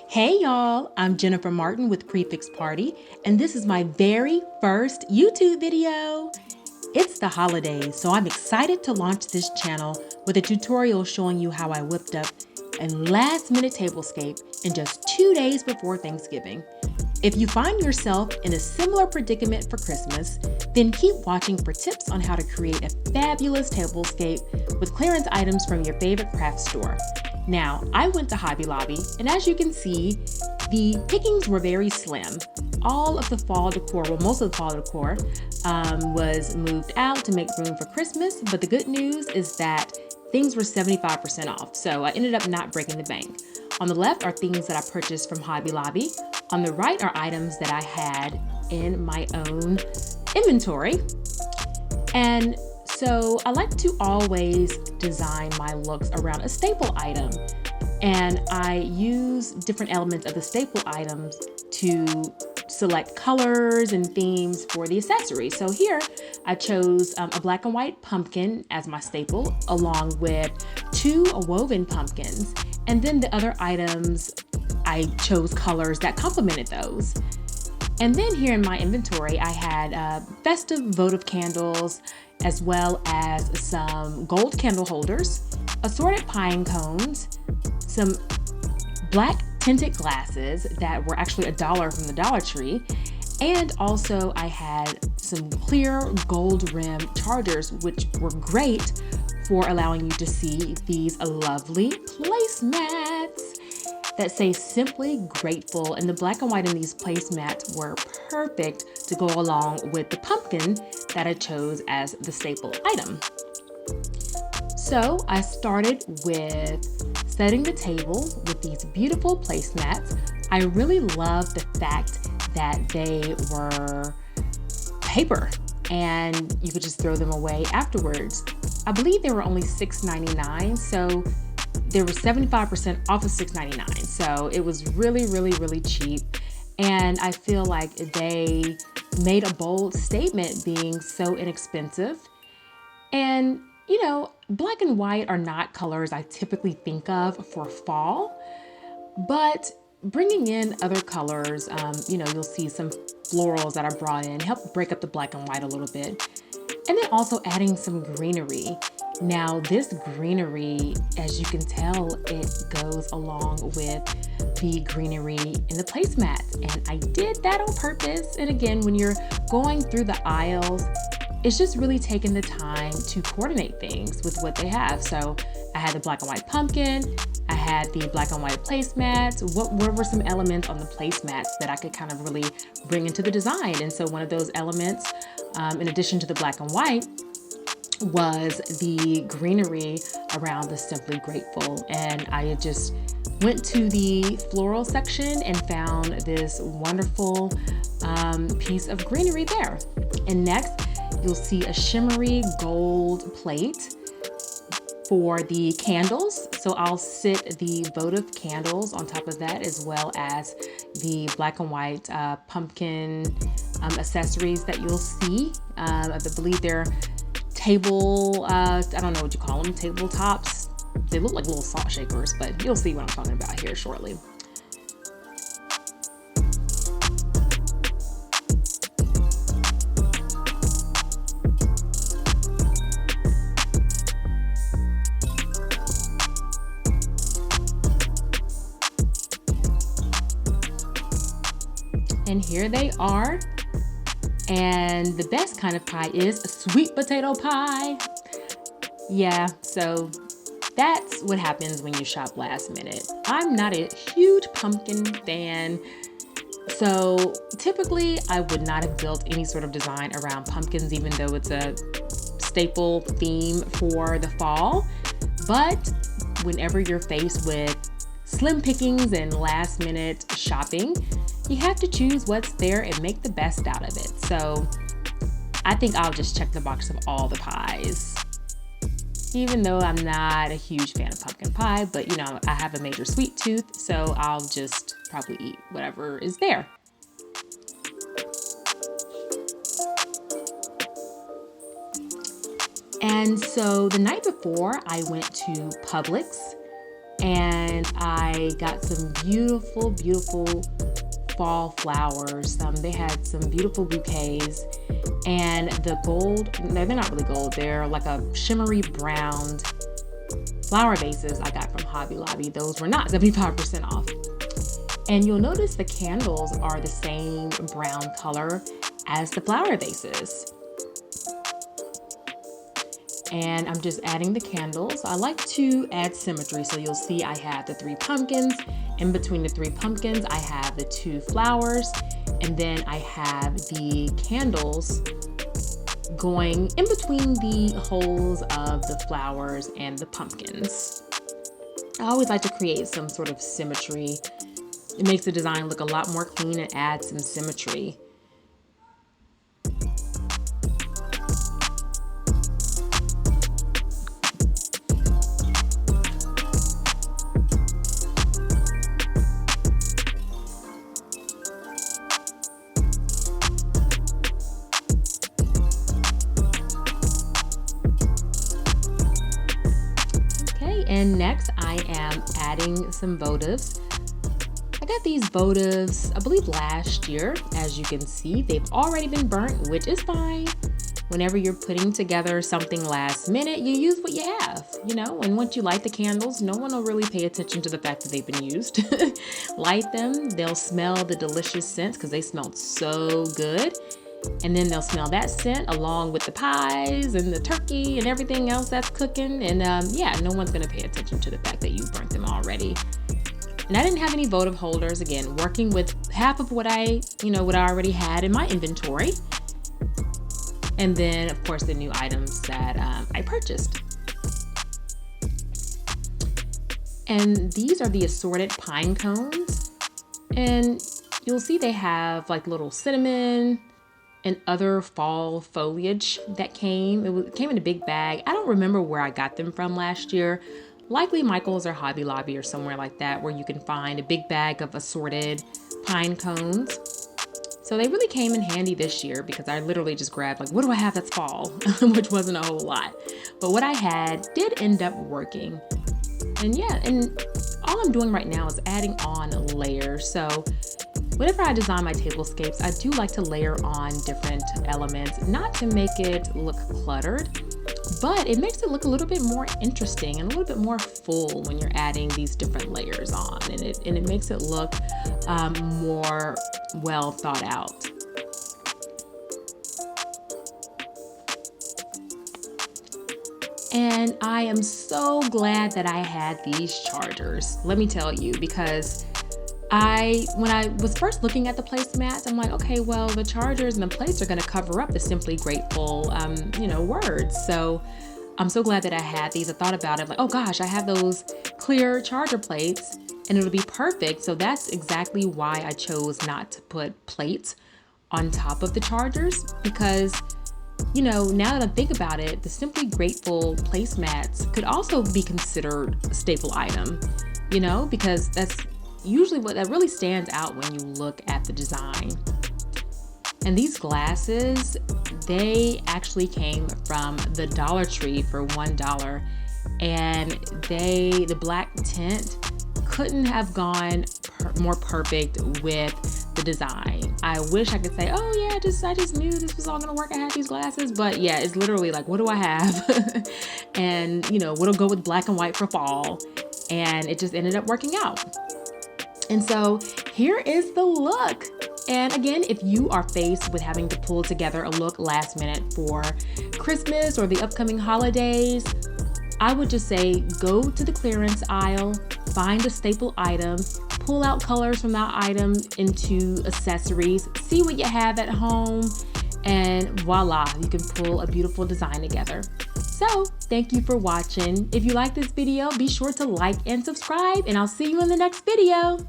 Hey y'all, I'm Jennifer Martin with Prefix Party, and this is my very first YouTube video. It's the holidays, so I'm excited to launch this channel with a tutorial showing you how I whipped up a last-minute tablescape in just 2 days before Thanksgiving. If you find yourself in a similar predicament for Christmas, then keep watching for tips on how to create a fabulous tablescape with clearance items from your favorite craft store. Now, I went to Hobby Lobby, and as you can see, the pickings were very slim. All of the fall decor, well, most of the fall decor was moved out to make room for Christmas, but the good news is that things were 75% off, so I ended up not breaking the bank. On the left are things that I purchased from Hobby Lobby. On the right are items that I had in my own inventory. And so I like to always design my looks around a staple item. And I use different elements of the staple items to select colors and themes for the accessories. So here I chose a black and white pumpkin as my staple, along with 2 woven pumpkins. And then the other items, I chose colors that complemented those. And then here in my inventory, I had festive votive candles, as well as some gold candle holders, assorted pine cones, some black tinted glasses that were actually $1 from the Dollar Tree, and also I had some clear gold rim chargers, which were great for allowing you to see these lovely placemats that say simply grateful, and the black and white in these placemats were perfect to go along with the pumpkin that I chose as the staple item. So I started with setting the table with these beautiful placemats. I really love the fact that they were paper and you could just throw them away afterwards. I believe they were only $6.99, so they were 75% off of $6.99. So it was really cheap. And I feel like they made a bold statement being so inexpensive. And, you know, black and white are not colors I typically think of for fall, but bringing in other colors, you'll see some florals that are brought in, help break up the black and white a little bit. And then also adding some greenery. Now this greenery, as you can tell, it goes along with the greenery in the placemats. And I did that on purpose. And again, when you're going through the aisles, it's just really taking the time to coordinate things with what they have. So I had the black and white pumpkin, I had the black and white placemats. What were some elements on the placemats that I could kind of really bring into the design? And so one of those elements, in addition to the black and white, was the greenery around the Simply Grateful. And I just went to the floral section and found this wonderful piece of greenery there. And next, you'll see a shimmery gold plate for the candles. So I'll sit the votive candles on top of that, as well as the black and white pumpkin accessories that you'll see. I believe they're table, I don't know what you call them, tabletops. They look like little salt shakers, but you'll see what I'm talking about here shortly. And here they are. And the best kind of pie is a sweet potato pie. Yeah, so that's what happens when you shop last minute. I'm not a huge pumpkin fan, so typically I would not have built any sort of design around pumpkins, even though it's a staple theme for the fall. But whenever you're faced with slim pickings and last minute shopping, you have to choose what's there and make the best out of it. So I think I'll just check the box of all the pies. Even though I'm not a huge fan of pumpkin pie, but I have a major sweet tooth, so I'll just probably eat whatever is there. And so the night before, I went to Publix and I got some beautiful, beautiful fall flowers. They had some beautiful bouquets, and the gold, no, they're not really gold, they're like a shimmery brown flower vases I got from Hobby Lobby. Those were not 75% off. And you'll notice the candles are the same brown color as the flower vases. And I'm just adding the candles. I like to add symmetry, so you'll see I have the 3 pumpkins. In between the 3 pumpkins, I have the 2 flowers, and then I have the candles going in between the holes of the flowers and the pumpkins. I always like to create some sort of symmetry. It makes the design look a lot more clean and adds some symmetry. And next I am adding some votives. I got these votives, I believe last year. As you can see, they've already been burnt, which is fine. Whenever you're putting together something last minute, you use what you have, you know, and once you light the candles, no one will really pay attention to the fact that they've been used. Light them, they'll smell the delicious scents because they smelled so good. And then they'll smell that scent along with the pies and the turkey and everything else that's cooking. And yeah, no one's gonna pay attention to the fact that you burnt them already. And I didn't have any votive holders. Again, working with half of what I already had in my inventory. And then of course the new items that I purchased. And these are the assorted pine cones. And you'll see they have like little cinnamon and other fall foliage that came. It came in a big bag. I don't remember where I got them from last year. Likely Michael's or Hobby Lobby or somewhere like that, where you can find a big bag of assorted pine cones. So they really came in handy this year because I literally just grabbed like, what do I have that's fall? Which wasn't a whole lot. But what I had did end up working. And yeah, and all I'm doing right now is adding on layers. So whenever I design my tablescapes, I do like to layer on different elements, not to make it look cluttered, but it makes it look a little bit more interesting and a little bit more full when you're adding these different layers on, and it makes it look more well thought out. And I am so glad that I had these chargers, let me tell you, because when I was first looking at the placemats, I'm like, okay, well, the chargers and the plates are going to cover up the Simply Grateful, words. So I'm so glad that I had these. I thought about it, like, oh gosh, I have those clear charger plates and it'll be perfect. So that's exactly why I chose not to put plates on top of the chargers, because, now that I think about it, the Simply Grateful placemats could also be considered a staple item, because that's usually what that really stands out when you look at the design. And these glasses, they actually came from the Dollar Tree for $1, and the black tint couldn't have gone more perfect with the design. I wish I could say, oh yeah, I just knew this was all gonna work. I had these glasses, but yeah, it's literally like, what do I have? And what'll go with black and white for fall, and it just ended up working out. And so here is the look. And again, if you are faced with having to pull together a look last minute for Christmas or the upcoming holidays, I would just say go to the clearance aisle, find a staple item, pull out colors from that item into accessories, see what you have at home, and voila, you can pull a beautiful design together. So thank you for watching. If you like this video, be sure to like and subscribe, and I'll see you in the next video.